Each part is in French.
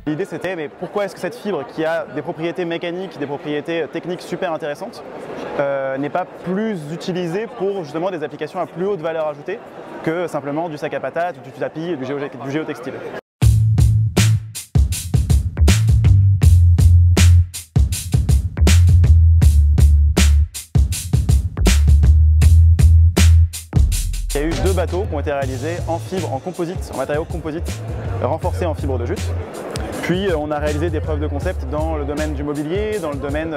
L'idée c'était, mais pourquoi est-ce que cette fibre qui a des propriétés mécaniques, des propriétés techniques super intéressantes, n'est pas plus utilisée pour justement des applications à plus haute valeur ajoutée que simplement du sac à patates, du tapis et du géotextile. Il y a eu 2 bateaux qui ont été réalisés en fibre, en composite, en matériaux composites, renforcés en fibre de jute. Puis on a réalisé des preuves de concept dans le domaine du mobilier, dans le domaine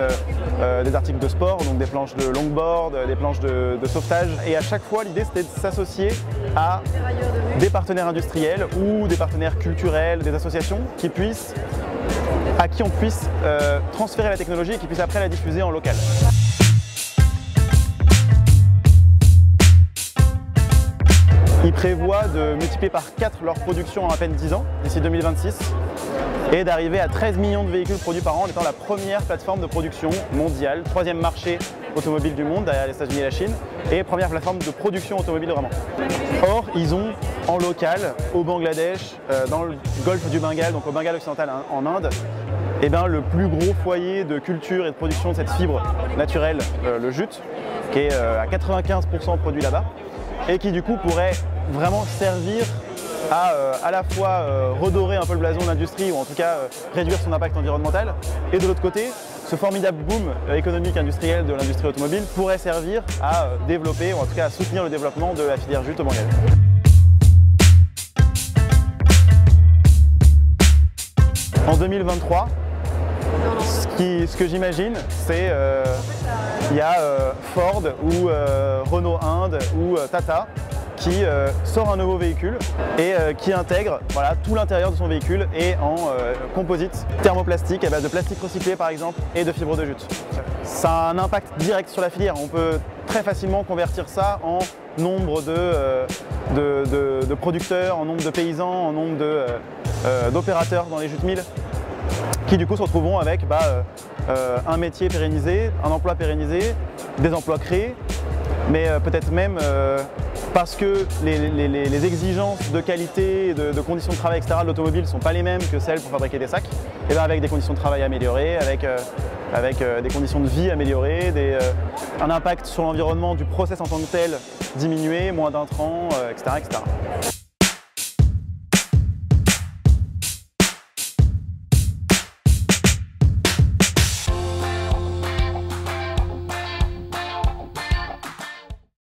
des articles de sport, donc des planches de longboard, des planches de sauvetage. Et à chaque fois, l'idée c'était de s'associer à des partenaires industriels ou des partenaires culturels, des associations à qui on puisse transférer la technologie et qui puissent après la diffuser en local. Ils prévoient de multiplier par 4 leur production en à peine 10 ans, d'ici 2026, et d'arriver à 13 millions de véhicules produits par an en étant la première plateforme de production mondiale, 3e marché automobile du monde derrière les États-Unis et la Chine, et première plateforme de production automobile vraiment. Or, ils ont en local, au Bangladesh, dans le golfe du Bengale, donc au Bengale occidental en Inde, le plus gros foyer de culture et de production de cette fibre naturelle, le jute, qui est à 95% produit là-bas, et qui du coup pourrait vraiment servir à la fois redorer un peu le blason de l'industrie, ou en tout cas réduire son impact environnemental, et de l'autre côté, ce formidable boom économique industriel de l'industrie automobile pourrait servir à développer, ou en tout cas à soutenir le développement de la filière jute au Bengale. En 2023, ce que j'imagine, c'est il y a Ford ou Renault Inde ou Tata qui sort un nouveau véhicule et qui intègre tout l'intérieur de son véhicule et en composite thermoplastique à base de plastique recyclé par exemple et de fibres de jute. Ça a un impact direct sur la filière. On peut très facilement convertir ça en nombre de producteurs, en nombre de paysans, en nombre d'opérateurs dans les jutes milles qui du coup se retrouveront avec un métier pérennisé, un emploi pérennisé, des emplois créés, mais peut-être même parce que les exigences de qualité, de conditions de travail, etc. de l'automobile ne sont pas les mêmes que celles pour fabriquer des sacs, et avec des conditions de travail améliorées, avec des conditions de vie améliorées, un impact sur l'environnement du process en tant que tel diminué, moins d'intrants, etc., etc.